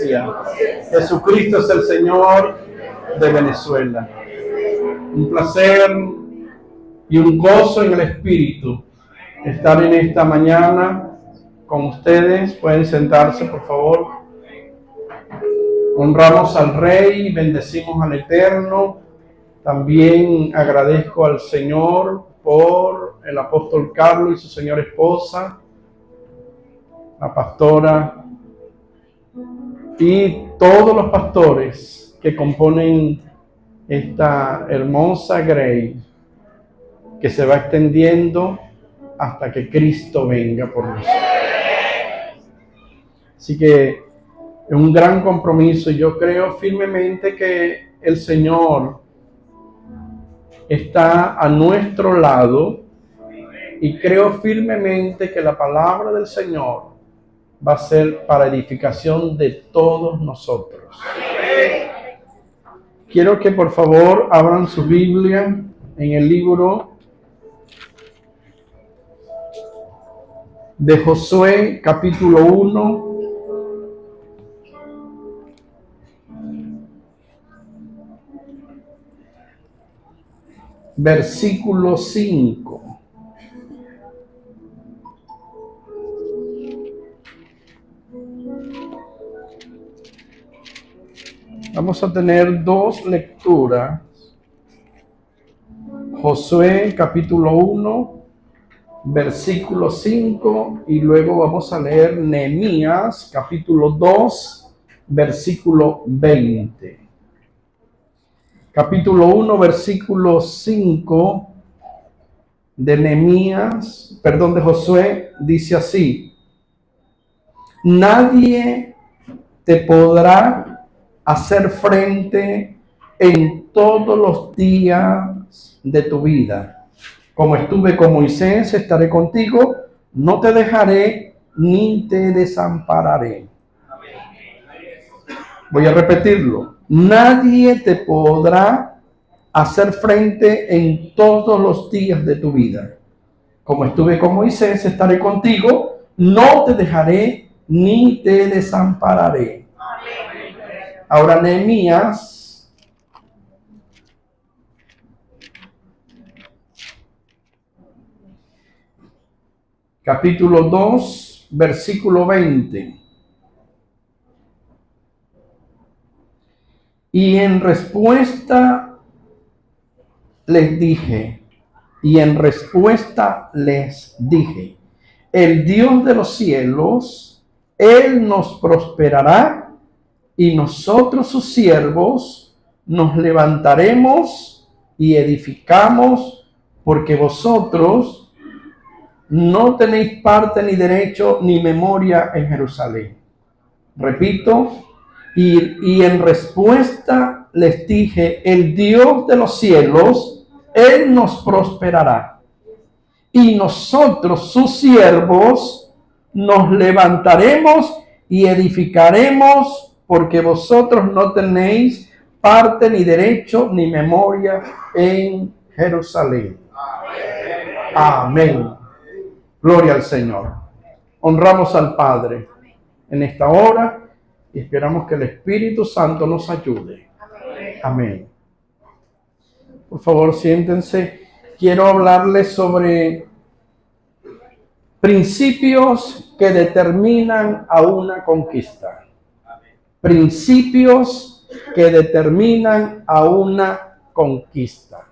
iglesia. Jesucristo es el Señor de Venezuela. Un placer y un gozo en el Espíritu estar en esta mañana con ustedes. Pueden sentarse, por favor. Honramos al Rey y bendecimos al Eterno. También agradezco al Señor por el apóstol Carlos y su señora esposa, la pastora y todos los pastores que componen esta hermosa grey que se va extendiendo hasta que Cristo venga por nosotros. Así que es un gran compromiso. Yo creo firmemente que el Señor está a nuestro lado y creo firmemente que la palabra del Señor va a ser para edificación de todos nosotros. Quiero que por favor abran su Biblia en el libro de Josué, capítulo 1. Versículo 5. Vamos a tener dos lecturas. Josué capítulo 1, versículo 5, y luego vamos a leer Nehemías capítulo 2, versículo 20. Capítulo 1, versículo 5 de Josué, dice así: nadie te podrá hacer frente en todos los días de tu vida. Como estuve con Moisés, estaré contigo, no te dejaré ni te desampararé. Voy a repetirlo. Nadie te podrá hacer frente en todos los días de tu vida. Como estuve con Moisés, estaré contigo, no te dejaré ni te desampararé. Ahora Nehemías capítulo 2, versículo 20. Y en respuesta les dije, el Dios de los cielos, Él nos prosperará y nosotros sus siervos nos levantaremos y edificamos, porque vosotros no tenéis parte ni derecho ni memoria en Jerusalén. Repito, y en respuesta les dije, el Dios de los cielos, Él nos prosperará y nosotros sus siervos nos levantaremos y edificaremos, porque vosotros no tenéis parte ni derecho ni memoria en Jerusalén. Amén. Gloria al Señor. Honramos al Padre en esta hora y esperamos que el Espíritu Santo nos ayude. Amén. Por favor, siéntense. Quiero hablarles sobre principios que determinan a una conquista. Principios que determinan a una conquista.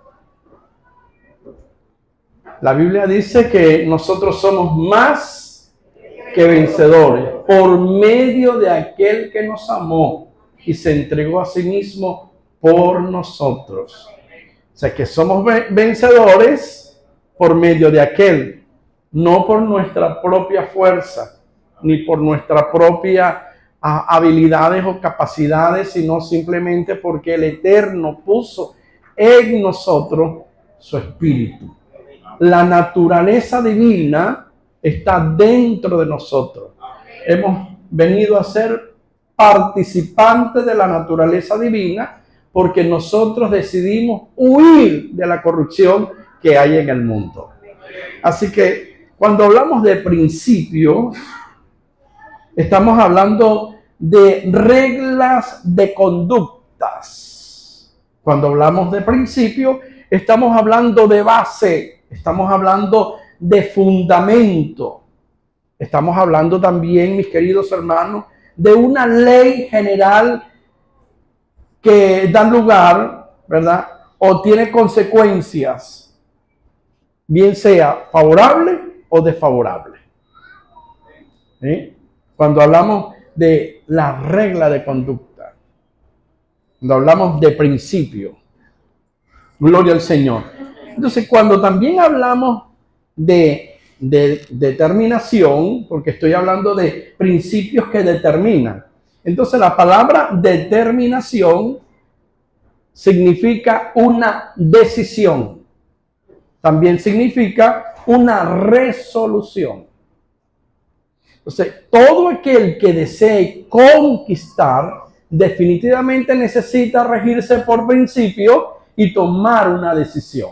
La Biblia dice que nosotros somos más que vencedores por medio de aquel que nos amó y se entregó a sí mismo por nosotros. O sea que somos vencedores por medio de aquel, no por nuestra propia fuerza, ni por nuestra propia habilidades o capacidades, sino simplemente porque el Eterno puso en nosotros su Espíritu. La naturaleza divina está dentro de nosotros. Hemos venido a ser participantes de la naturaleza divina porque nosotros decidimos huir de la corrupción que hay en el mundo. Así que cuando hablamos de principios, estamos hablando de reglas de conductas. Cuando hablamos de principio, estamos hablando de base, estamos hablando de fundamento. Estamos hablando también, mis queridos hermanos, de una ley general que da lugar, ¿verdad? O tiene consecuencias, bien sea favorable o desfavorable. ¿Sí? Cuando hablamos de la regla de conducta, cuando hablamos de principio, gloria al Señor. Entonces, cuando también hablamos de determinación, porque estoy hablando de principios que determinan. Entonces, la palabra determinación significa una decisión. También significa una resolución. Entonces, todo aquel que desee conquistar definitivamente necesita regirse por principio y tomar una decisión.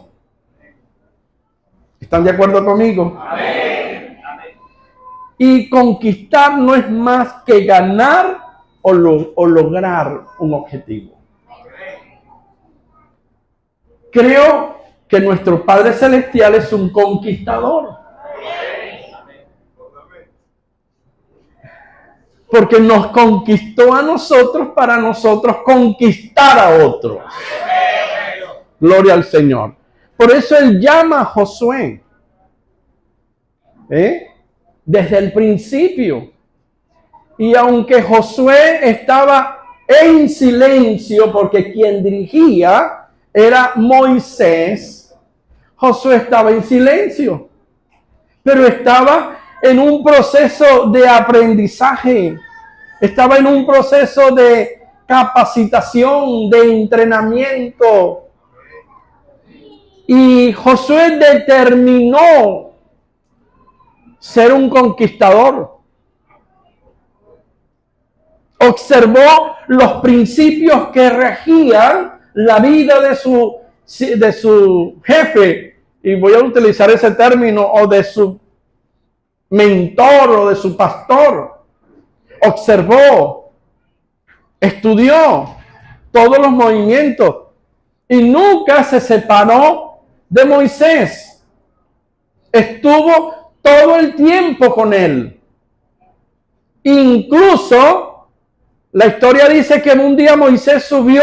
¿Están de acuerdo conmigo? Amén. Y conquistar no es más que ganar o lograr un objetivo. Creo que nuestro Padre Celestial es un conquistador. Porque nos conquistó a nosotros para nosotros conquistar a otros. Gloria al Señor. Por eso Él llama a Josué. Desde el principio. Y aunque Josué estaba en silencio, porque quien dirigía era Moisés, Josué estaba en silencio. Pero estaba en un proceso de aprendizaje. Estaba en un proceso de capacitación, de entrenamiento. Y Josué determinó ser un conquistador. Observó los principios que regían la vida de su jefe, y voy a utilizar ese término, o de su mentor o de su pastor. Observó, estudió todos los movimientos y nunca se separó de Moisés. Estuvo todo el tiempo con él. Incluso la historia dice que un día Moisés subió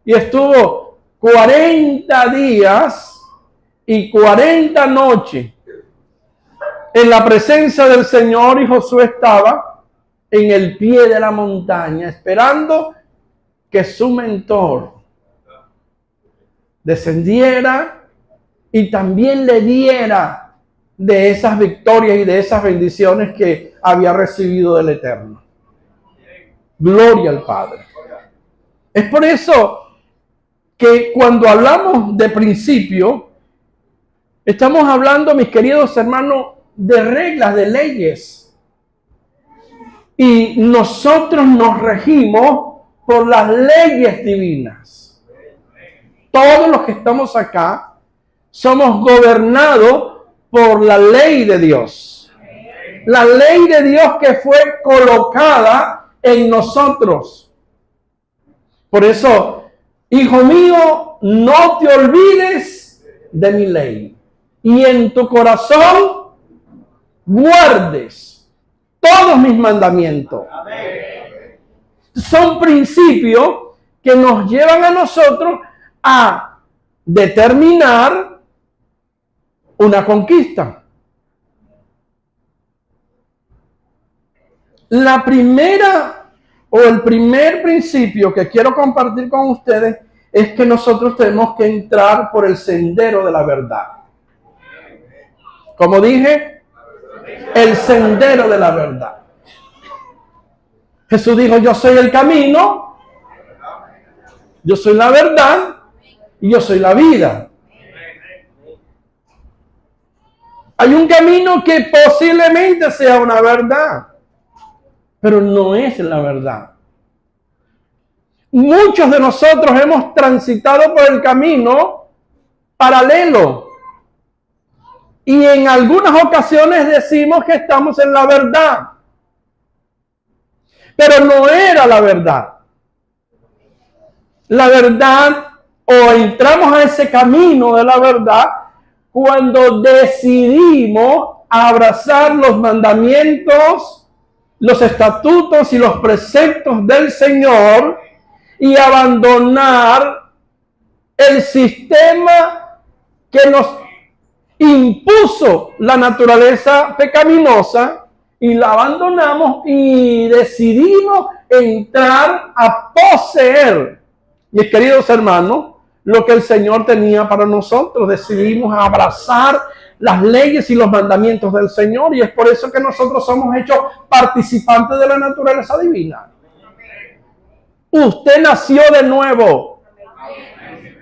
y estuvo 40 días y 40 noches en la presencia del Señor, y Josué estaba en el pie de la montaña esperando que su mentor descendiera y también le diera de esas victorias y de esas bendiciones que había recibido del Eterno. Gloria al Padre. Es por eso que cuando hablamos de principio, estamos hablando, mis queridos hermanos, de reglas, de leyes. Y nosotros nos regimos por las leyes divinas. Todos los que estamos acá somos gobernados por la ley de Dios. La ley de Dios que fue colocada en nosotros. Por eso, hijo mío, no te olvides de mi ley. Y en tu corazón guardes todos mis mandamientos. Amén. Son principios que nos llevan a nosotros a determinar una conquista. La primera o el primer principio que quiero compartir con ustedes es que nosotros tenemos que entrar por el sendero de la verdad. Como dije, el sendero de la verdad. Jesús dijo, yo soy el camino, yo soy la verdad y yo soy la vida. Hay un camino que posiblemente sea una verdad, pero no es la verdad. Muchos de nosotros hemos transitado por el camino paralelo. Y en algunas ocasiones decimos que estamos en la verdad. pero no era la verdad. La verdad, o entramos a ese camino de la verdad cuando decidimos abrazar los mandamientos, los estatutos y los preceptos del Señor y abandonar el sistema que nos impuso la naturaleza pecaminosa, y la abandonamos y decidimos entrar a poseer, mis queridos hermanos, lo que el Señor tenía para nosotros. Decidimos abrazar las leyes y los mandamientos del Señor, y es por eso que nosotros somos hechos participantes de la naturaleza divina. Usted nació de nuevo.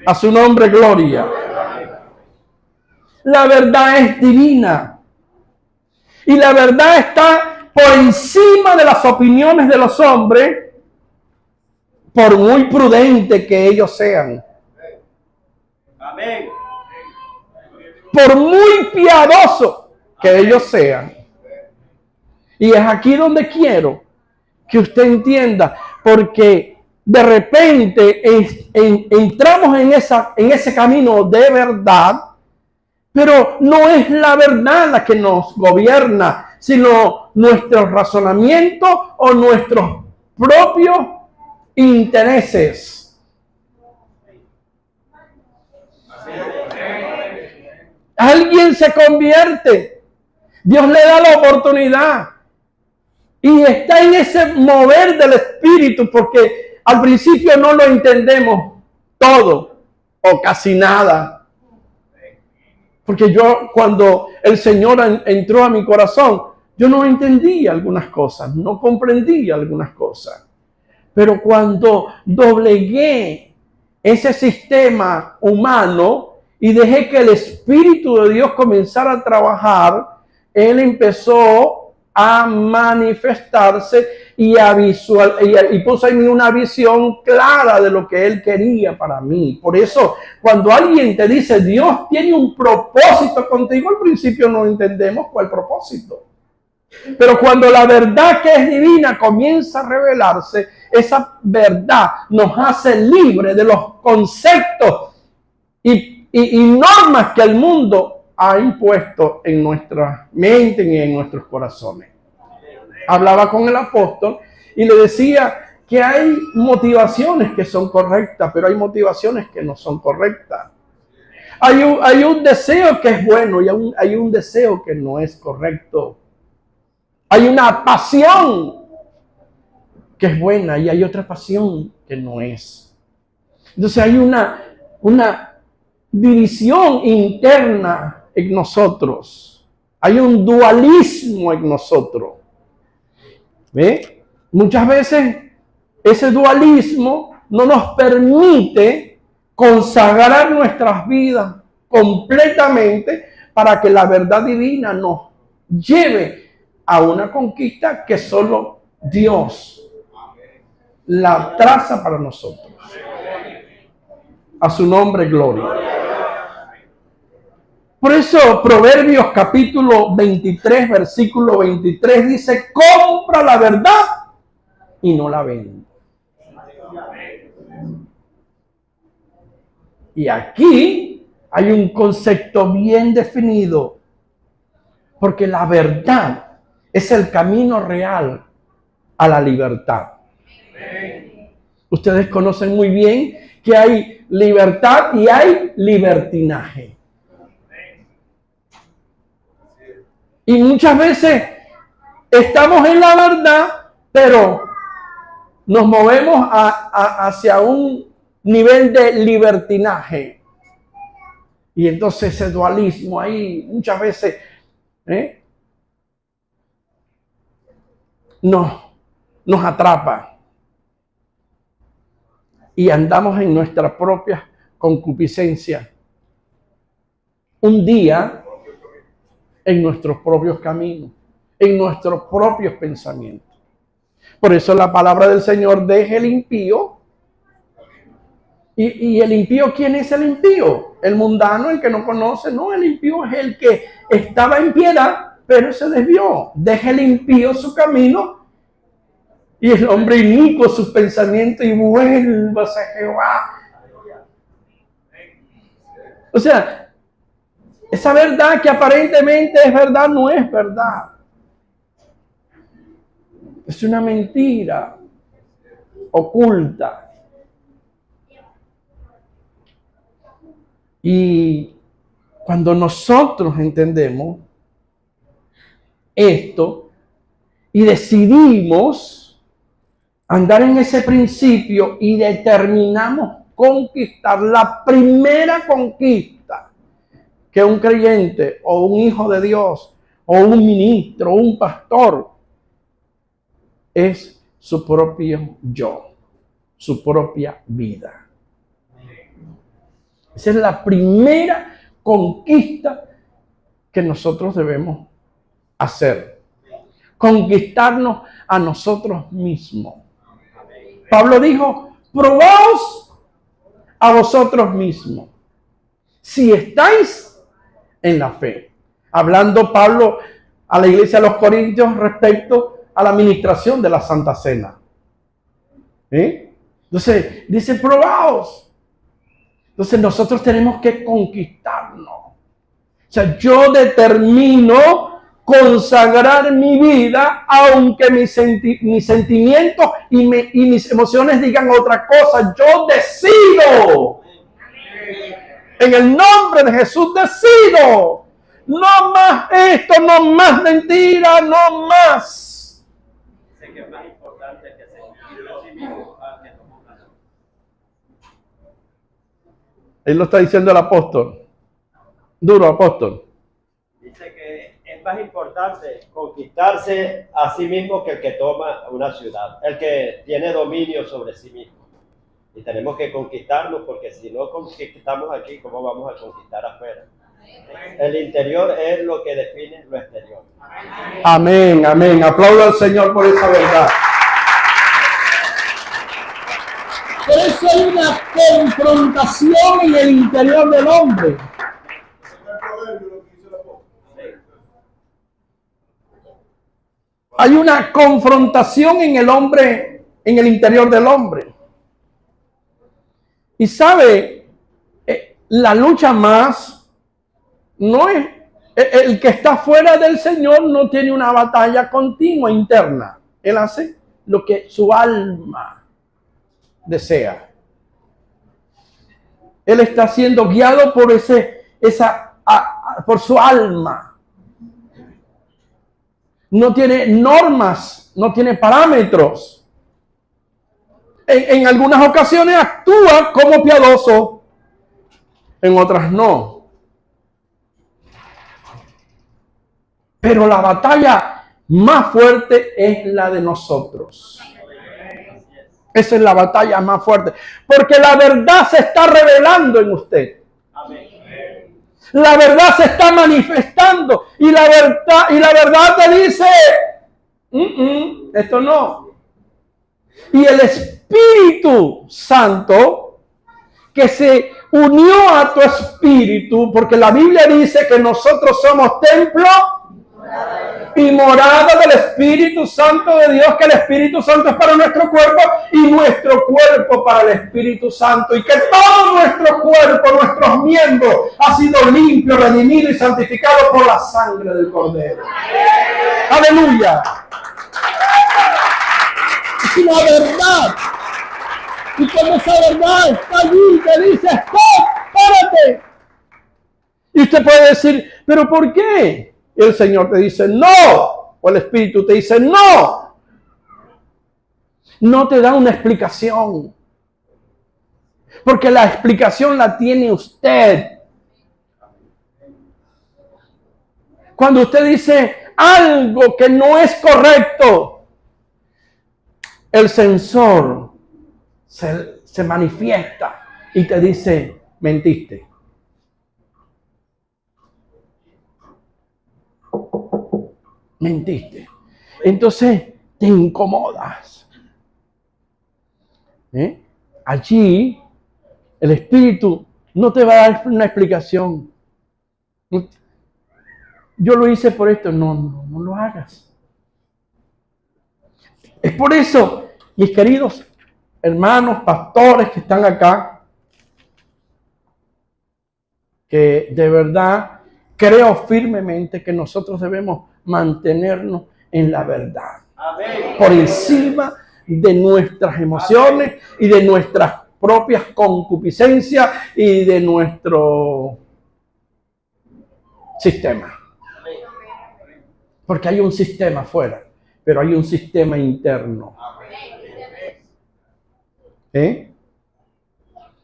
A su nombre, gloria. La verdad es divina. Y la verdad está por encima de las opiniones de los hombres, por muy prudente que ellos sean. Amén. Por muy piadoso que ellos sean. Y es aquí donde quiero que usted entienda, porque de repente entramos en ese camino de verdad, pero no es la verdad la que nos gobierna, sino nuestros razonamientos o nuestros propios intereses. Alguien se convierte, Dios le da la oportunidad y está en ese mover del Espíritu, porque al principio no lo entendemos todo o casi nada. Porque yo, cuando el Señor entró a mi corazón, yo no entendía algunas cosas, no comprendía algunas cosas. Pero cuando doblegué ese sistema humano y dejé que el Espíritu de Dios comenzara a trabajar, Él empezó a manifestarse y puso en mí una visión clara de lo que Él quería para mí. Por eso, cuando alguien te dice, Dios tiene un propósito contigo, al principio no entendemos cuál propósito. Pero cuando la verdad que es divina comienza a revelarse, esa verdad nos hace libres de los conceptos y normas que el mundo ha impuesto en nuestra mente y en nuestros corazones. Hablaba con el apóstol y le decía que hay motivaciones que son correctas, pero hay motivaciones que no son correctas. Hay un deseo que es bueno y hay un deseo que no es correcto. Hay una pasión que es buena y hay otra pasión que no es. Entonces hay una división interna en nosotros. Hay un dualismo en nosotros. ¿Ve? Muchas veces ese dualismo no nos permite consagrar nuestras vidas completamente para que la verdad divina nos lleve a una conquista que solo Dios la traza para nosotros. A su nombre, gloria. Por eso Proverbios capítulo 23, versículo 23 dice, compra la verdad y no la vende. Y aquí hay un concepto bien definido, porque la verdad es el camino real a la libertad. Ustedes conocen muy bien que hay libertad y hay libertinaje. Y muchas veces estamos en la verdad, pero nos movemos hacia un nivel de libertinaje. Y entonces ese dualismo ahí muchas veces nos atrapa. Y andamos en nuestra propia concupiscencia. Un día en nuestros propios caminos, en nuestros propios pensamientos. Por eso la palabra del Señor, deje el impío. ¿Y el impío quién es el impío? El mundano, el que no conoce. No, el impío es el que estaba en piedad, pero se desvió. Deje el impío su camino Y el hombre inicuo sus pensamientos y vuelvas a Jehová. O sea, esa verdad que aparentemente es verdad, no es verdad. Es una mentira oculta. Y cuando nosotros entendemos esto y decidimos andar en ese principio y determinamos conquistar la primera conquista que un creyente o un hijo de Dios o un ministro o un pastor es su propio yo, su propia vida. Esa es la primera conquista que nosotros debemos hacer. Conquistarnos a nosotros mismos. Pablo dijo, probaos a vosotros mismos si estáis en la fe. Hablando Pablo a la iglesia de los Corintios respecto a la administración de la Santa Cena. Entonces, dice, probaos. Entonces, nosotros tenemos que conquistarnos. O sea, yo determino consagrar mi vida, aunque mis sentimientos y mis emociones digan otra cosa. Yo decido. En el nombre de Jesús decido. No más esto, no más mentira, no más. Sé que es más importante que se cuide a sí mismo a que no ponga nada. Él lo está diciendo el apóstol. Duro apóstol. Dice que es más importante conquistarse a sí mismo que el que toma una ciudad, el que tiene dominio sobre sí mismo. Y tenemos que conquistarnos, porque si no conquistamos aquí, ¿cómo vamos a conquistar afuera? El interior es lo que define lo exterior. Amén, amén. Aplaudo al Señor por esa verdad. Por eso hay una confrontación en el interior del hombre. Hay una confrontación en el hombre, en el interior del hombre. Y sabe, la lucha más no es, el que está fuera del Señor no tiene una batalla continua interna. Él hace lo que su alma desea. Él está siendo guiado por por su alma. No tiene normas, no tiene parámetros. En algunas ocasiones actúa como piadoso, en otras no. Pero la batalla más fuerte es la de nosotros. Esa es la batalla más fuerte. Porque la verdad se está revelando en usted. La verdad se está manifestando. Y la verdad te dice, esto no. Y el Espíritu Santo que se unió a tu espíritu, porque la Biblia dice que nosotros somos templo y morada del Espíritu Santo de Dios, que el Espíritu Santo es para nuestro cuerpo y nuestro cuerpo para el Espíritu Santo, y que todo nuestro cuerpo, nuestros miembros, ha sido limpio, redimido y santificado por la sangre del Cordero. ¡Aleluya! Es una verdad. Y como esa verdad está allí, te dice, ¡stop! ¡Párate! Y usted puede decir, ¿pero por qué? Y el Señor te dice, ¡no! O el Espíritu te dice, ¡no! No te da una explicación. Porque la explicación la tiene usted. Cuando usted dice algo que no es correcto, el sensor se manifiesta y te dice, mentiste. Mentiste. Entonces te incomodas. Allí el Espíritu no te va a dar una explicación. Yo lo hice por esto. No lo hagas. Es por eso, mis queridos hermanos, pastores que están acá, que de verdad creo firmemente que nosotros debemos mantenernos en la verdad. Amén. Por encima de nuestras emociones y de nuestras propias concupiscencias y de nuestro sistema. Porque hay un sistema afuera, pero hay un sistema interno.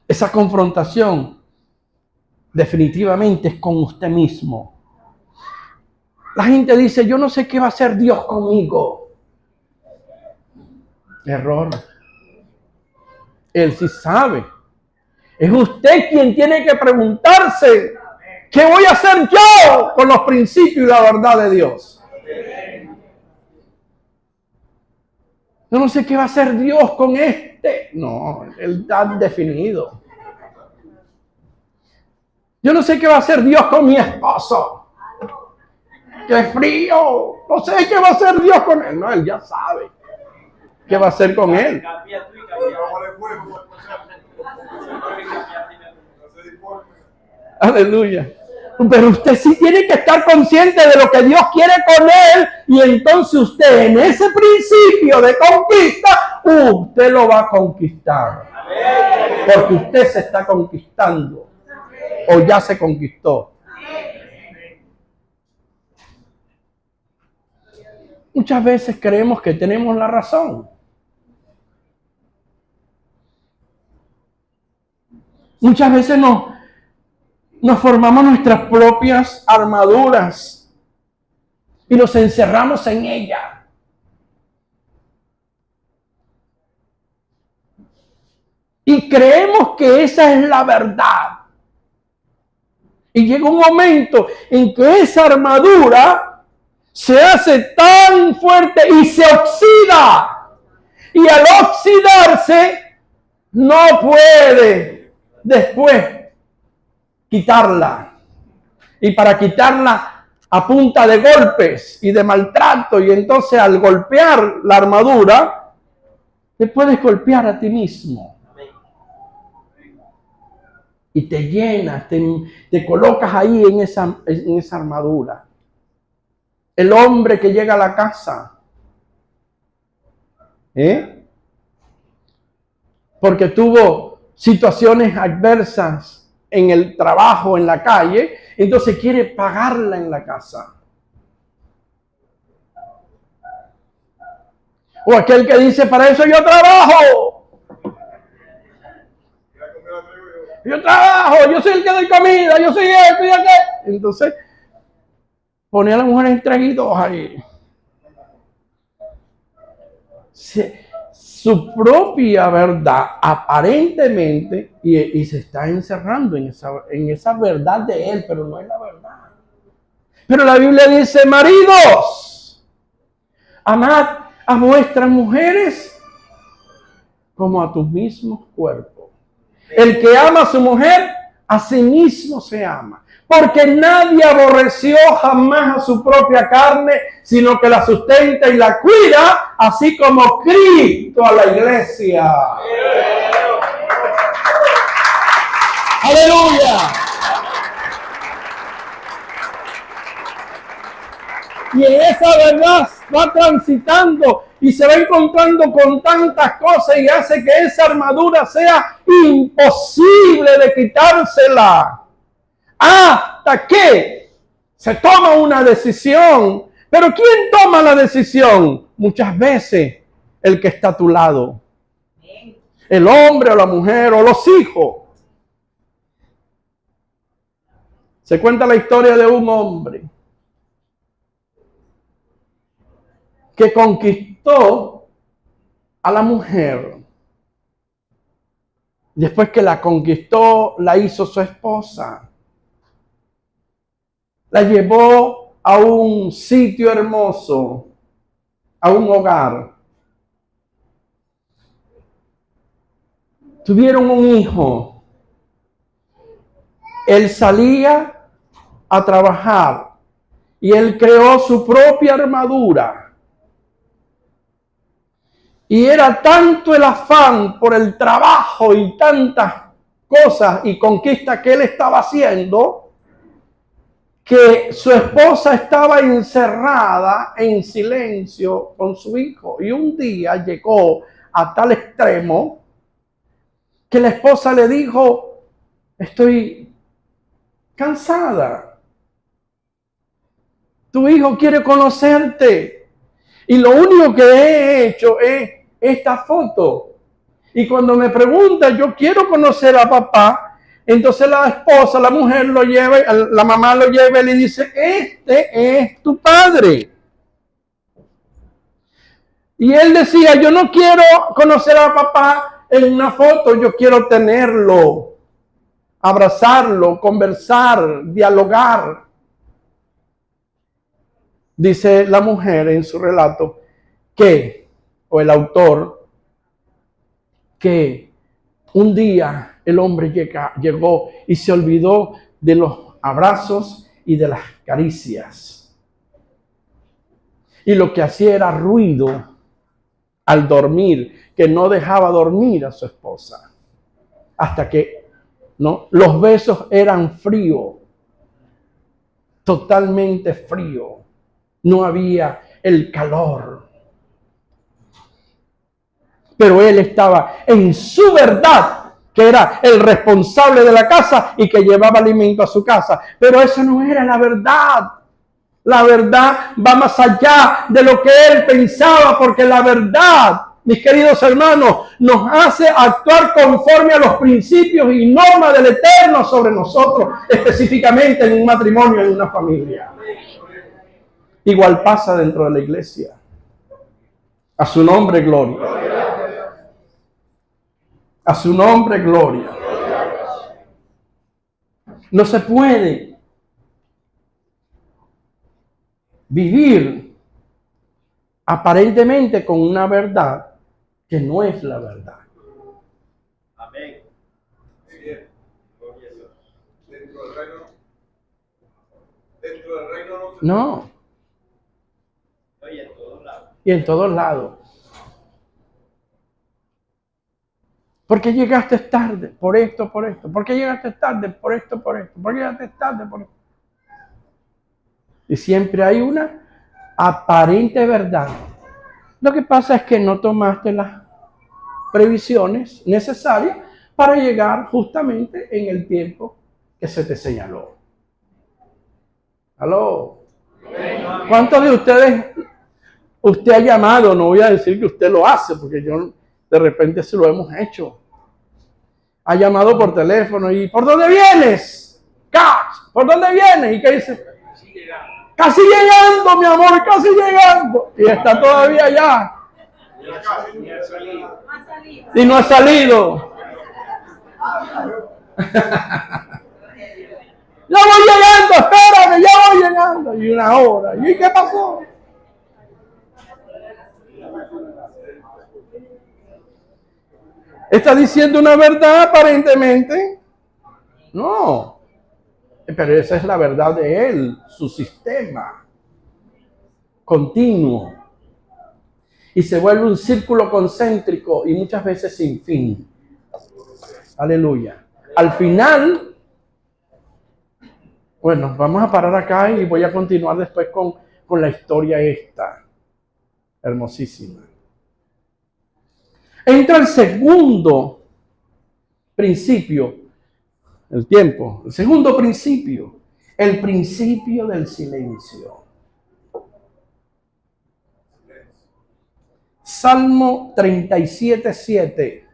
Esa confrontación definitivamente es con usted mismo. La gente dice, yo no sé qué va a hacer Dios conmigo. Error. Él sí sabe. Es usted quien tiene que preguntarse, ¿qué voy a hacer yo con los principios y la verdad de Dios? Yo no sé qué va a hacer Dios con este. No, Él está definido. Yo no sé qué va a hacer Dios con mi esposo. ¡Qué frío! No sé qué va a hacer Dios con él. No, Él ya sabe qué va a hacer con él. Aleluya. Pero usted sí tiene que estar consciente de lo que Dios quiere con él, y entonces usted en ese principio de conquista, usted lo va a conquistar. Porque usted se está conquistando o ya se conquistó. Muchas veces creemos que tenemos la razón. Muchas veces nos formamos nuestras propias armaduras y nos encerramos en ella. Y creemos que esa es la verdad. Y llega un momento en que esa armadura se hace tan fuerte y se oxida. Y al oxidarse, no puede después quitarla. Y para quitarla a punta de golpes y de maltrato, y entonces al golpear la armadura, te puedes golpear a ti mismo. Y te llenas, te colocas ahí en esa armadura. El hombre que llega a la casa, porque tuvo situaciones adversas en el trabajo, en la calle, entonces quiere pagarla en la casa. O aquel que dice, para eso yo trabajo. Yo trabajo, yo soy el que doy comida, yo soy esto y aquello. Entonces, pone a la mujer en traguitos ahí. Su propia verdad, aparentemente, y se está encerrando en esa verdad de él, pero no es la verdad. Pero la Biblia dice, maridos, amad a vuestras mujeres como a tus mismos cuerpos. El que ama a su mujer, a sí mismo se ama. Porque nadie aborreció jamás a su propia carne, sino que la sustenta y la cuida, así como Cristo a la iglesia. ¡Aleluya! Y en esa verdad va transitando y se va encontrando con tantas cosas y hace que esa armadura sea imposible de quitársela. Hasta que se toma una decisión. Pero ¿quién toma la decisión? Muchas veces el que está a tu lado. El hombre o la mujer o los hijos. Se cuenta la historia de un hombre que conquistó a la mujer. Después que la conquistó, la hizo su esposa. La llevó a un sitio hermoso, a un hogar. Tuvieron un hijo. Él salía a trabajar y él creó su propia armadura. Y era tanto el afán por el trabajo y tantas cosas y conquistas que él estaba haciendo, que su esposa estaba encerrada en silencio con su hijo. Y un día llegó a tal extremo que la esposa le dijo: estoy cansada. Tu hijo quiere conocerte. Y lo único que he hecho es esta foto. Y cuando me pregunta, yo quiero conocer a papá. Entonces la esposa, la mujer lo lleva, la mamá lo lleva y le dice: este es tu padre. Y él decía: yo no quiero conocer a papá en una foto, yo quiero tenerlo, abrazarlo, conversar, dialogar. Dice la mujer en su relato o el autor, que un día el hombre llegó y se olvidó de los abrazos y de las caricias. Y lo que hacía era ruido al dormir, que no dejaba dormir a su esposa. Hasta que los besos eran fríos, totalmente fríos. No había el calor. Pero él estaba en su verdad, que era el responsable de la casa y que llevaba alimento a su casa. Pero eso no era la verdad. La verdad va más allá de lo que él pensaba, porque la verdad, mis queridos hermanos, nos hace actuar conforme a los principios y normas del Eterno sobre nosotros, específicamente en un matrimonio, en una familia. Igual pasa dentro de la iglesia. A su nombre, gloria. A su nombre, gloria. No se puede vivir aparentemente con una verdad que no es la verdad. Amén. Dentro del reino no. Y en todos lados. Y en todos lados. ¿Por qué llegaste tarde? Por esto, por esto. ¿Por qué llegaste tarde? Por esto, por esto. ¿Por qué llegaste tarde? Por esto. Y siempre hay una aparente verdad. Lo que pasa es que no tomaste las previsiones necesarias para llegar justamente en el tiempo que se te señaló. ¿Aló? ¿Cuántos de ustedes usted ha llamado? No voy a decir que usted lo hace, porque yo de repente se lo hemos hecho. Ha llamado por teléfono y ¿por dónde vienes? ¿Por dónde vienes? ¿Y qué dice? Casi llegando, mi amor, casi llegando. Y está todavía allá. Y no ha salido. Ya voy llegando, espérame, ya voy llegando. Y una hora. ¿Y qué pasó? ¿Está diciendo una verdad aparentemente? No. Pero esa es la verdad de él, su sistema continuo. Y se vuelve un círculo concéntrico y muchas veces sin fin. Aleluya. Al final, bueno, vamos a parar acá y voy a continuar después con la historia esta. Hermosísima. Entra el segundo principio, el tiempo. El segundo principio, el principio del silencio. Salmo 37:7.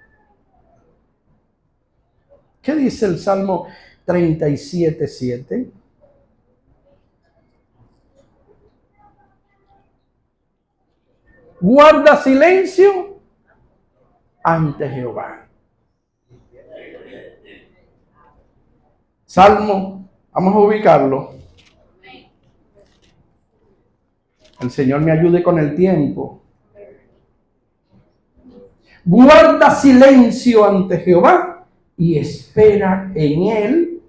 ¿Qué dice el Salmo 37:7? Guarda silencio ante Jehová. Salmo, vamos a ubicarlo. El Señor me ayude con el tiempo. Guarda silencio ante Jehová y espera en él.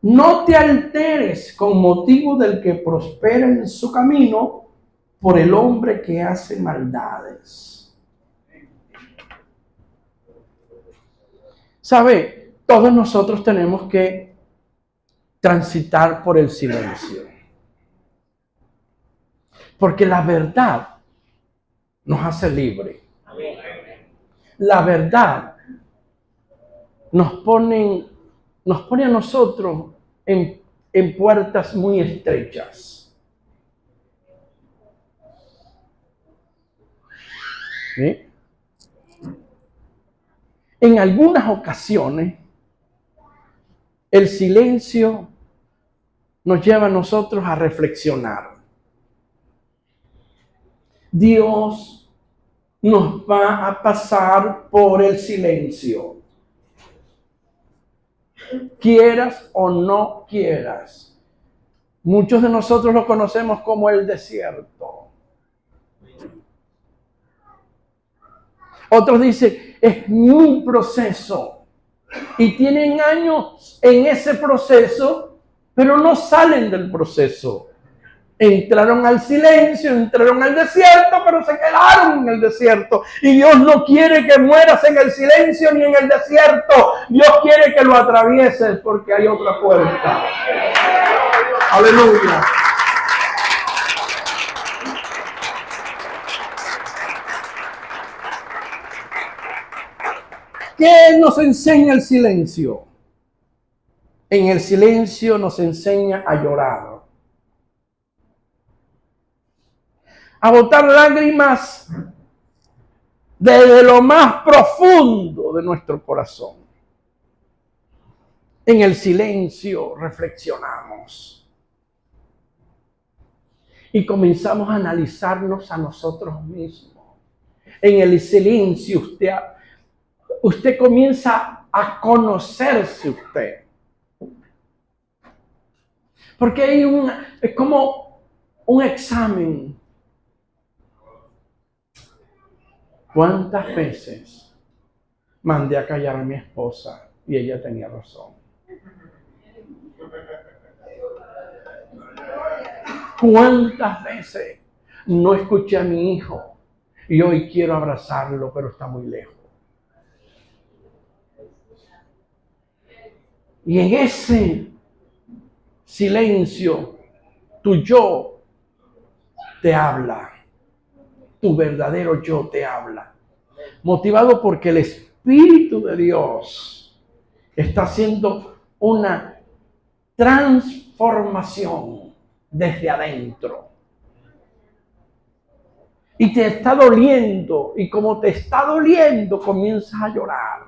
No te alteres con motivo del que prospera en su camino, por el hombre que hace maldades. ¿Sabe? Todos nosotros tenemos que transitar por el silencio. Porque la verdad nos hace libres. La verdad nos pone a nosotros en puertas muy estrechas. ¿Sí? En algunas ocasiones, el silencio nos lleva a nosotros a reflexionar. Dios nos va a pasar por el silencio. Quieras o no quieras. Muchos de nosotros lo conocemos como el desierto. Otros dicen, es mi proceso. Y tienen años en ese proceso, pero no salen del proceso. Entraron al silencio, entraron al desierto, pero se quedaron en el desierto. Y Dios no quiere que mueras en el silencio ni en el desierto. Dios quiere que lo atravieses porque hay otra puerta. Aleluya. ¿Qué nos enseña el silencio? En el silencio nos enseña a llorar. A botar lágrimas desde lo más profundo de nuestro corazón. En el silencio reflexionamos y comenzamos a analizarnos a nosotros mismos. En el silencio usted comienza a conocerse usted. Porque es como un examen. ¿Cuántas veces mandé a callar a mi esposa y ella tenía razón? ¿Cuántas veces no escuché a mi hijo y hoy quiero abrazarlo, pero está muy lejos? Y en ese silencio, tu yo te habla. Tu verdadero yo te habla. Motivado porque el Espíritu de Dios está haciendo una transformación desde adentro. Y te está doliendo. Y como te está doliendo, comienzas a llorar.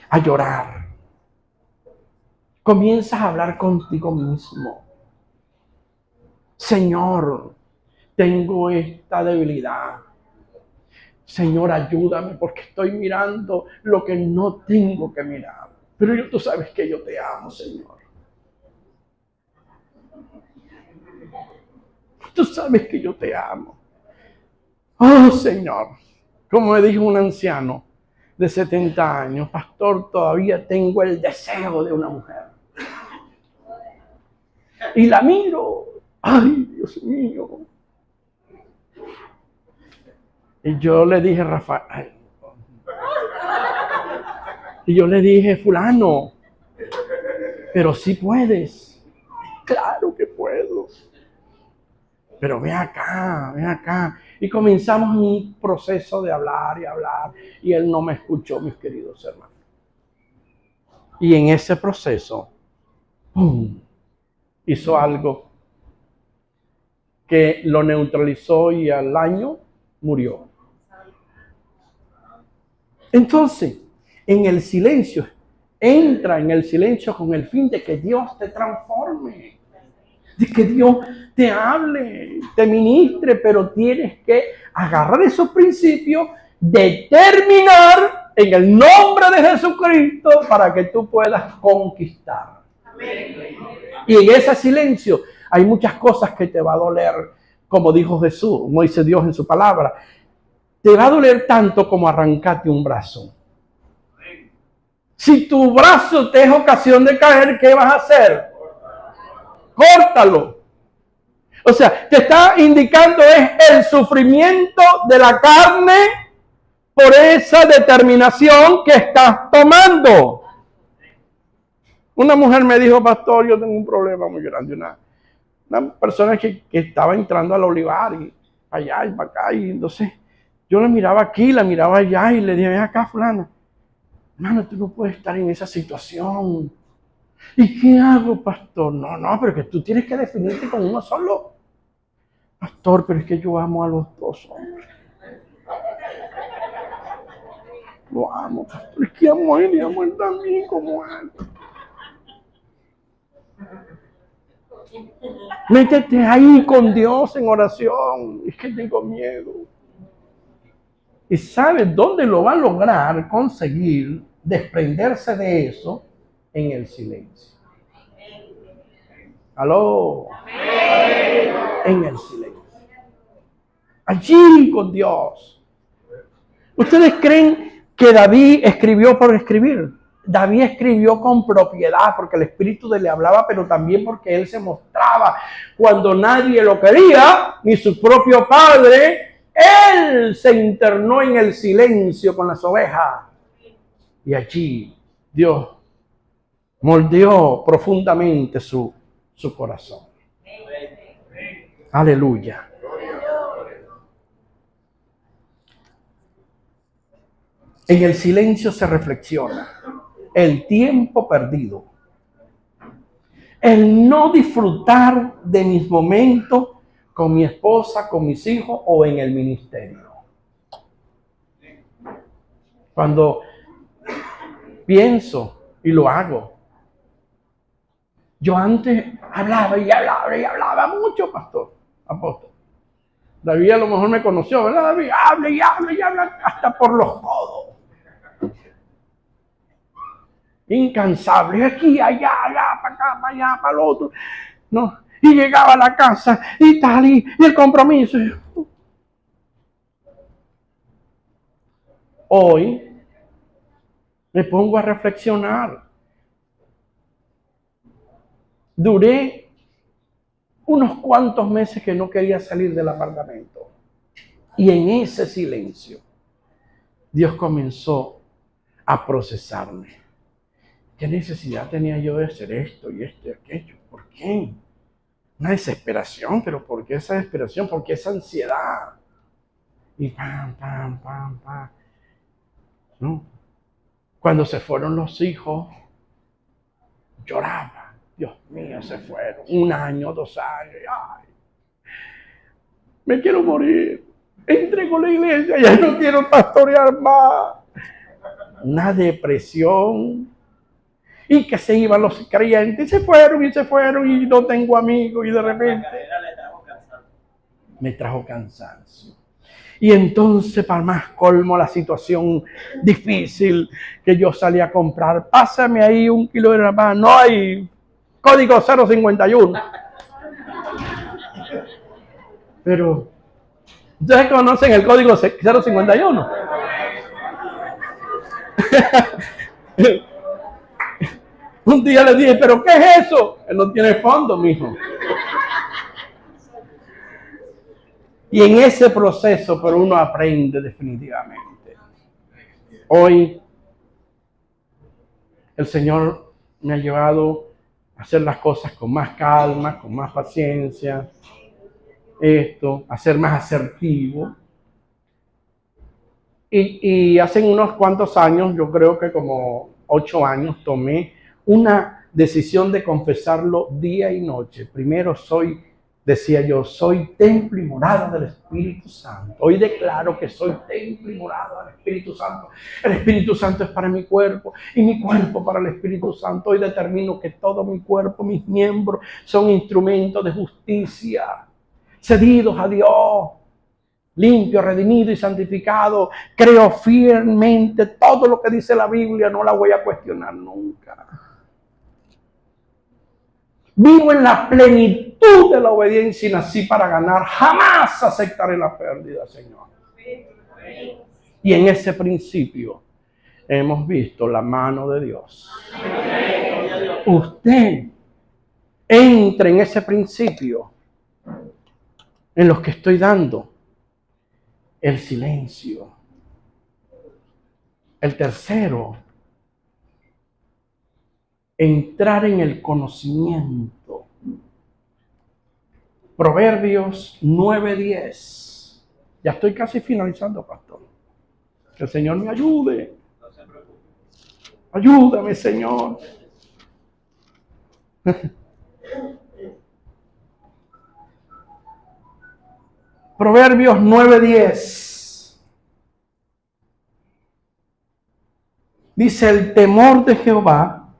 A llorar. Comienzas a hablar contigo mismo. Señor, tengo esta debilidad. Señor, ayúdame porque estoy mirando lo que no tengo que mirar. Pero tú sabes que yo te amo, Señor. Tú sabes que yo te amo. Oh, Señor. Como me dijo un anciano de 70 años, pastor, todavía tengo el deseo de una mujer. Y la miro. Ay, Dios mío. Y yo le dije, Rafael. Y yo le dije, fulano. Pero sí puedes. Claro que puedo. Pero ven acá, ven acá. Y comenzamos un proceso de hablar y hablar. Y él no me escuchó, mis queridos hermanos. Y en ese proceso, ¡pum!, hizo algo que lo neutralizó y al año murió. Entonces, en el silencio, entra en el silencio con el fin de que Dios te transforme, de que Dios te hable, te ministre, pero tienes que agarrar esos principios, determinar en el nombre de Jesucristo para que tú puedas conquistar. Amén. Y en ese silencio hay muchas cosas que te va a doler, como dijo Jesús, como dice Dios en su palabra. Te va a doler tanto como arrancarte un brazo. Si tu brazo te es ocasión de caer, ¿qué vas a hacer? Córtalo. O sea, te está indicando es el sufrimiento de la carne por esa determinación que estás tomando. Una mujer me dijo, pastor, yo tengo un problema muy grande. Una persona que estaba entrando al olivar y allá y para acá. Y entonces yo la miraba aquí, la miraba allá y le dije, ven acá, fulana. Hermano, tú no puedes estar en esa situación. ¿Y qué hago, pastor? No, pero es que tú tienes que definirte con uno solo. Pastor, pero es que yo amo a los dos hombres. Lo amo, pastor. Es que amo a él y amo a él también como a él. Métete ahí con Dios en oración. Es que tengo miedo. ¿Y sabes dónde lo va a lograr conseguir desprenderse de eso? En el silencio. ¿Aló? En el silencio. Allí con Dios. ¿Ustedes creen que David escribió por escribir? David escribió con propiedad porque el Espíritu de él le hablaba, pero también porque él se mostraba cuando nadie lo quería, ni su propio padre. Él se internó en el silencio con las ovejas. Y allí Dios moldeó profundamente su corazón. Aleluya. En el silencio se reflexiona el tiempo perdido, el no disfrutar de mis momentos con mi esposa, con mis hijos o en el ministerio. Cuando pienso y lo hago, yo antes hablaba mucho, pastor, apóstol. David a lo mejor me conoció, ¿verdad, David? Habla hasta por los codos. Incansable, aquí, allá, para acá, para allá, para el otro. No. Y llegaba a la casa y tal, y el compromiso. Hoy me pongo a reflexionar. Duré unos cuantos meses que no quería salir del apartamento. Y en ese silencio, Dios comenzó a procesarme. ¿Qué necesidad tenía yo de hacer esto y esto y aquello? ¿Por qué? Una desesperación, pero ¿por qué esa desesperación? ¿Por qué esa ansiedad? Y pam. ¿No? Cuando se fueron los hijos, lloraba. Dios mío, se fueron. 1 año, 2 años. Ay, me quiero morir. Entrego la iglesia, ya no quiero pastorear más. Una depresión. Y que se iban los creyentes, se fueron y no tengo amigos y de repente me trajo cansancio. Y entonces, para más colmo, la situación difícil que yo salí a comprar, pásame ahí 1 kilo de rapaz, no hay código 051. Pero, ¿ustedes conocen el código 051? Un día le dije, ¿pero qué es eso? Él no tiene fondo, mijo. Y en ese proceso, pero uno aprende definitivamente. Hoy, el Señor me ha llevado a hacer las cosas con más calma, con más paciencia. A ser más asertivo. Y hace unos cuantos años, yo creo que como 8 años, tomé una decisión de confesarlo día y noche. Primero decía yo, soy templo y morada del Espíritu Santo. Hoy declaro que soy templo y morada del Espíritu Santo. El Espíritu Santo es para mi cuerpo y mi cuerpo para el Espíritu Santo. Hoy determino que todo mi cuerpo, mis miembros, son instrumentos de justicia, cedidos a Dios. Limpio, redimido y santificado. Creo fielmente todo lo que dice la Biblia, no la voy a cuestionar nunca. Vivo en la plenitud de la obediencia y nací para ganar. Jamás aceptaré la pérdida, Señor. Y en ese principio hemos visto la mano de Dios. Usted entre en ese principio en los que estoy dando. El silencio. El tercero, entrar en el conocimiento. Proverbios 9:10. Ya estoy casi finalizando, pastor. Que el Señor me ayude. Ayúdame, Señor. Proverbios 9:10. Dice, el temor de Jehová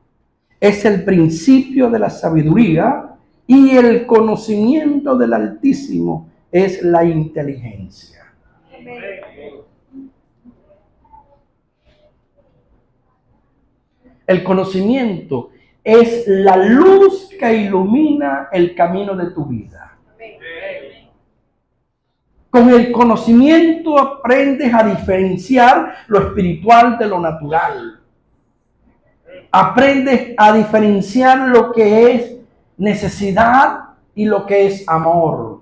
es el principio de la sabiduría y el conocimiento del Altísimo es la inteligencia. El conocimiento es la luz que ilumina el camino de tu vida. Con el conocimiento aprendes a diferenciar lo espiritual de lo natural. Aprendes a diferenciar lo que es necesidad y lo que es amor.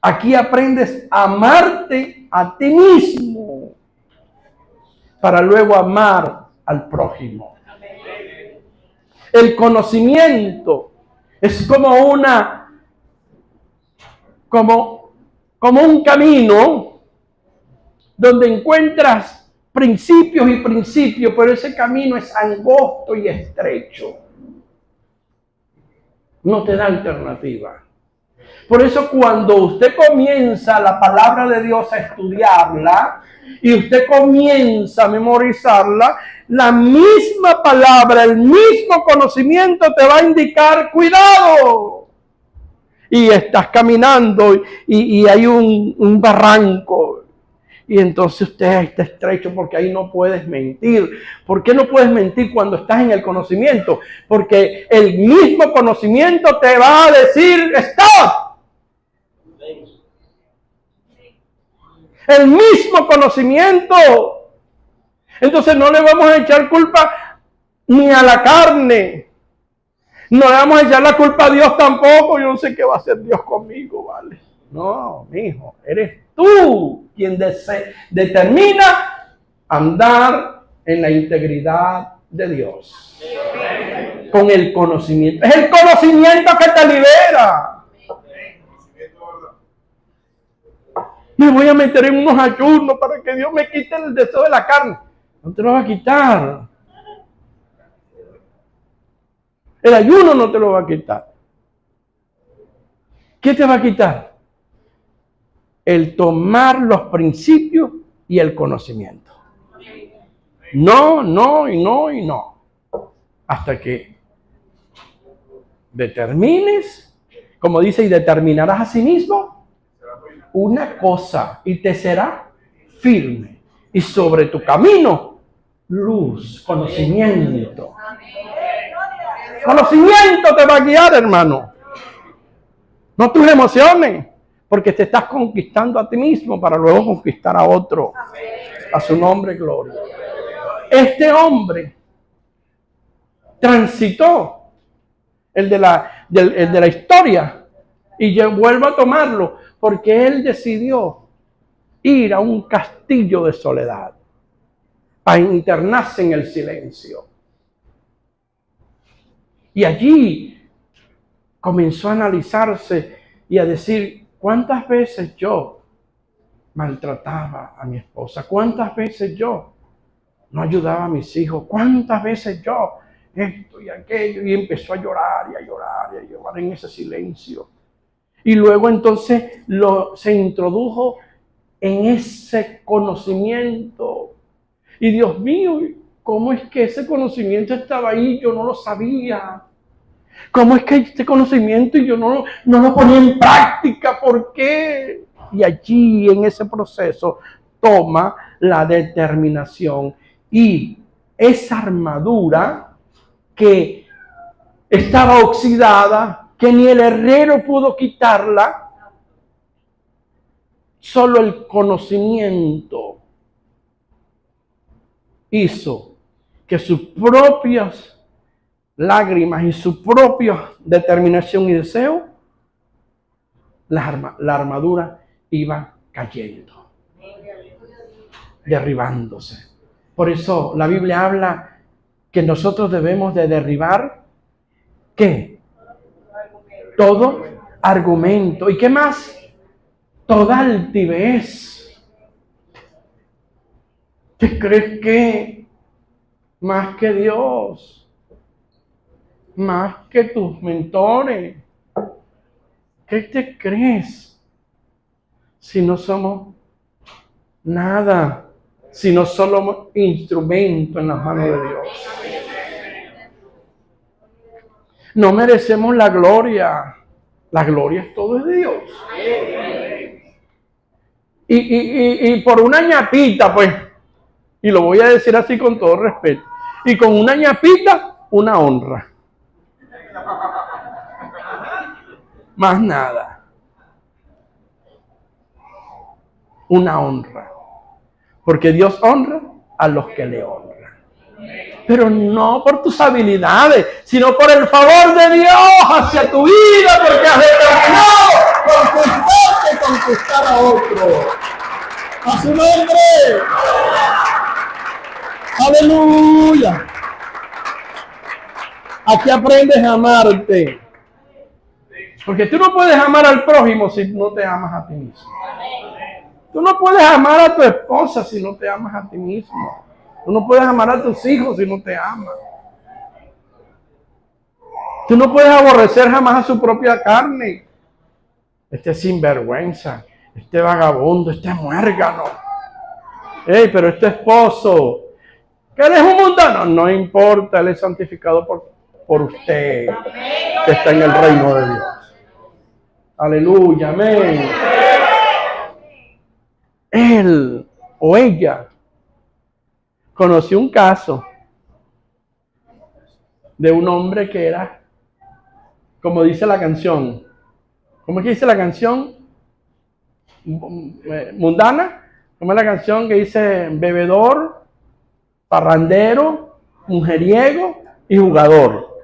Aquí aprendes a amarte a ti mismo para luego amar al prójimo. El conocimiento es como un camino donde encuentras principios y principios, pero ese camino es angosto y estrecho. No te da alternativa. Por eso cuando usted comienza la palabra de Dios a estudiarla y usted comienza a memorizarla, la misma palabra, el mismo conocimiento te va a indicar cuidado. Y estás caminando y hay un barranco. Y entonces usted está estrecho porque ahí no puedes mentir. ¿Por qué no puedes mentir cuando estás en el conocimiento? Porque el mismo conocimiento te va a decir ¡stop! El mismo conocimiento. Entonces no le vamos a echar culpa ni a la carne. No le vamos a echar la culpa a Dios tampoco. Yo no sé qué va a hacer Dios conmigo, ¿vale? No, mijo, eres tú quien determina andar en la integridad de Dios. Con el conocimiento. Es el conocimiento que te libera. Me voy a meter en unos ayunos para que Dios me quite el deseo de la carne. No te lo va a quitar. El ayuno no te lo va a quitar. ¿Qué te va a quitar? El tomar los principios y el conocimiento. No, no y no y no. Hasta que determines, como dice, y determinarás a sí mismo una cosa y te será firme. Y sobre tu camino, luz, conocimiento. Conocimiento te va a guiar, hermano. No tus emociones, porque te estás conquistando a ti mismo para luego conquistar a otro. A su nombre, gloria. Este hombre transitó el de la historia y yo vuelvo a tomarlo porque él decidió ir a un castillo de soledad para internarse en el silencio. Y allí comenzó a analizarse y a decir, ¿cuántas veces yo maltrataba a mi esposa? ¿Cuántas veces yo no ayudaba a mis hijos? ¿Cuántas veces yo esto y aquello? Y empezó a llorar y a llorar y a llorar en ese silencio. Y luego entonces se introdujo en ese conocimiento. Y Dios mío, ¿cómo es que ese conocimiento estaba ahí? Yo no lo sabía. ¿Cómo es que este conocimiento y yo no lo ponía en práctica? ¿Por qué? Y allí en ese proceso toma la determinación. Y esa armadura que estaba oxidada, que ni el herrero pudo quitarla, solo el conocimiento hizo que sus propias lágrimas y su propia determinación y deseo, la armadura iba cayendo. derribándose. Por eso la Biblia habla que nosotros debemos de derribar, ¿qué? Todo argumento. ¿Y qué más? Toda altivez. ¿Te crees que más que Dios? Más que tus mentores. ¿Qué te crees? Si no somos nada, si no somos instrumento en las manos de Dios. No merecemos la gloria. La gloria es todo es de Dios. Y por una ñapita, pues, y lo voy a decir así con todo respeto, y con una ñapita, una honra. Más nada. Una honra. Porque Dios honra a los que le honran. Pero no por tus habilidades, sino por el favor de Dios hacia tu vida, porque has determinado conquistar a otro. A su nombre. Aleluya. Aquí aprendes a amarte. Porque tú no puedes amar al prójimo si no te amas a ti mismo. Tú no puedes amar a tu esposa si no te amas a ti mismo. Tú no puedes amar a tus hijos si no te amas. Tú no puedes aborrecer jamás a su propia carne. Este sinvergüenza, este vagabundo, este muérgano. Pero este esposo, que eres un mundano, no importa, él es santificado por usted, que está en el reino de Dios. Aleluya, amén. Él o ella conoció un caso de un hombre que era, como dice la canción, ¿cómo es que dice la canción? Mundana. ¿Cómo es la canción que dice bebedor, parrandero, mujeriego y jugador?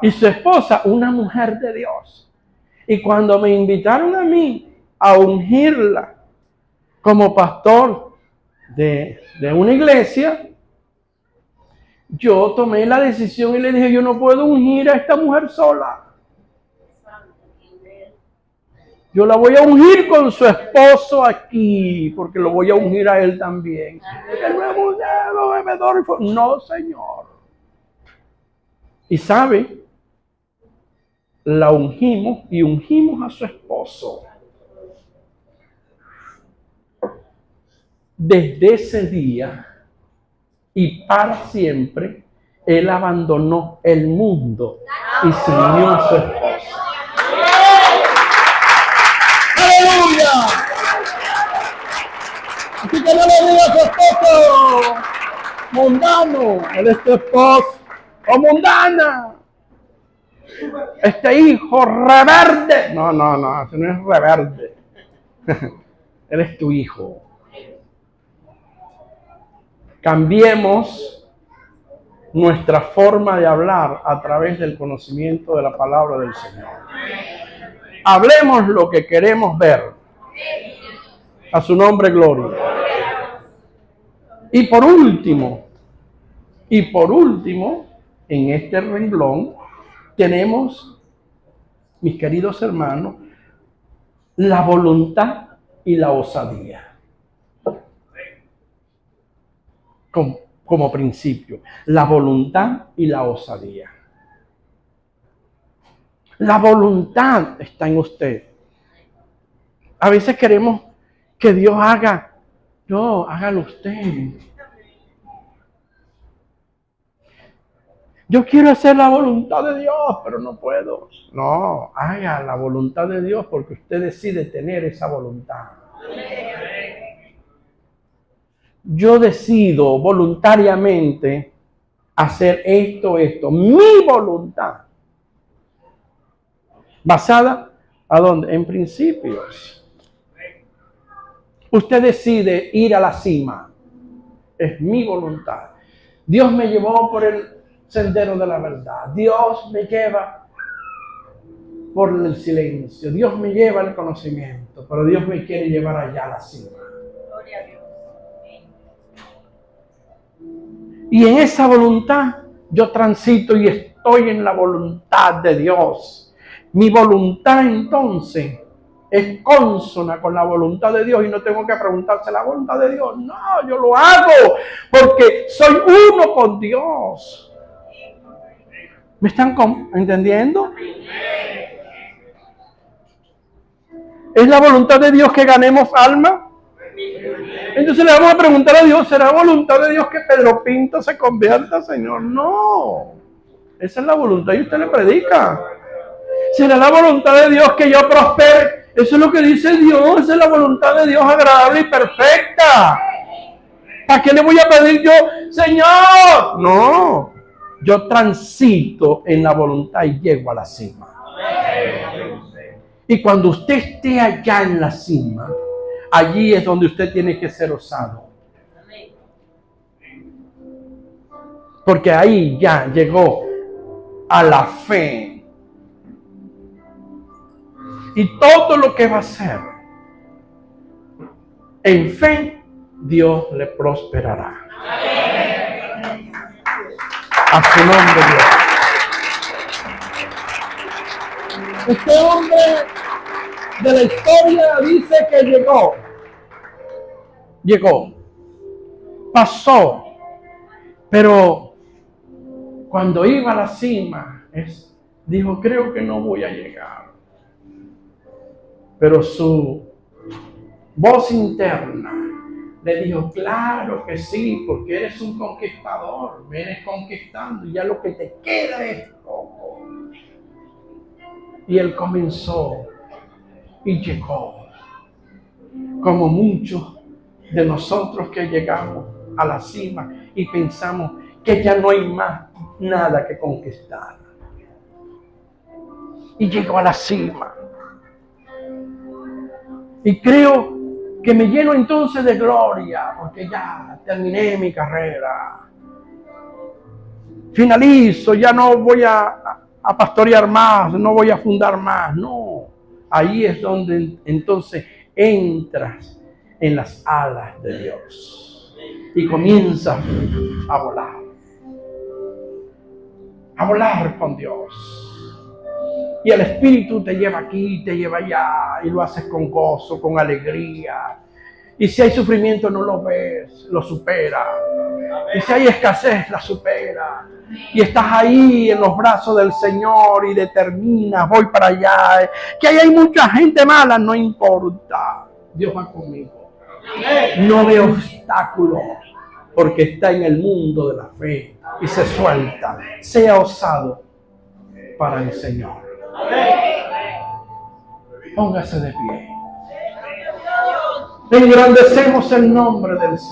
Y su esposa, una mujer de Dios. Y cuando me invitaron a mí a ungirla como pastor de una iglesia, yo tomé la decisión y le dije, yo no puedo ungir a esta mujer sola. Yo la voy a ungir con su esposo aquí, porque lo voy a ungir a él también. No, Señor. Y sabe, la ungimos y ungimos a su esposo. Desde ese día y para siempre, él abandonó el mundo y se unió a su esposo. ¡Aleluya! Así que no le digas a su esposo mundano, él es tu esposo, o mundana. Este hijo reverde. No, ese no es reverde. Él es tu hijo. Cambiemos nuestra forma de hablar a través del conocimiento de la palabra del Señor. Hablemos lo que queremos ver. A su nombre, gloria. Y por último, en este renglón, tenemos, mis queridos hermanos, la voluntad y la osadía. Como principio, la voluntad y la osadía. La voluntad está en usted. A veces queremos que Dios haga. No, hágalo usted. Yo quiero hacer la voluntad de Dios, pero no puedo. No, haga la voluntad de Dios porque usted decide tener esa voluntad. Yo decido voluntariamente hacer esto, mi voluntad. ¿Basada a dónde? En principios. Usted decide ir a la cima. Es mi voluntad. Dios me llevó por el sendero de la verdad. Dios me lleva por el silencio. Dios me lleva al conocimiento. Pero Dios me quiere llevar allá a la cima. Y en esa voluntad yo transito y estoy en la voluntad de Dios. Mi voluntad entonces es consona con la voluntad de Dios y no tengo que preguntarse la voluntad de Dios. No, yo lo hago porque soy uno con Dios. ¿Me están entendiendo? ¿Es la voluntad de Dios que ganemos alma? Entonces le vamos a preguntar a Dios, ¿será voluntad de Dios que Pedro Pinto se convierta, Señor? No. Esa es la voluntad y usted le predica. ¿Será la voluntad de Dios que yo prospere? Eso es lo que dice Dios, esa es la voluntad de Dios agradable y perfecta. ¿Para qué le voy a pedir yo, Señor? No, yo transito en la voluntad y llego a la cima. Y cuando usted esté allá en la cima, allí es donde usted tiene que ser osado. Porque ahí ya llegó a la fe. Y todo lo que va a hacer en fe, Dios le prosperará. A su nombre, Dios. Este hombre de la historia dice que llegó, pasó, pero cuando iba a la cima, dijo, creo que no voy a llegar. Pero su voz interna le dijo, claro que sí, porque eres un conquistador, vienes conquistando y ya lo que te queda es poco. Y él comenzó y llegó, como muchos de nosotros que llegamos a la cima y pensamos que ya no hay más nada que conquistar. Y llegó a la cima. Y creo que me lleno entonces de gloria, porque ya terminé mi carrera. Finalizo, ya no voy a pastorear más, no voy a fundar más, no. Ahí es donde entonces entras en las alas de Dios y comienzas a volar con Dios. Y el Espíritu te lleva aquí, te lleva allá, y lo haces con gozo, con alegría. Y si hay sufrimiento no lo ves, lo supera. Y si hay escasez, la supera. Y estás ahí en los brazos del Señor y determinas, voy para allá. Que ahí hay mucha gente mala, no importa. Dios va conmigo. No ve obstáculos, porque está en el mundo de la fe y se suelta. Sea osado para el Señor. Póngase de pie. Engrandecemos el nombre del Señor.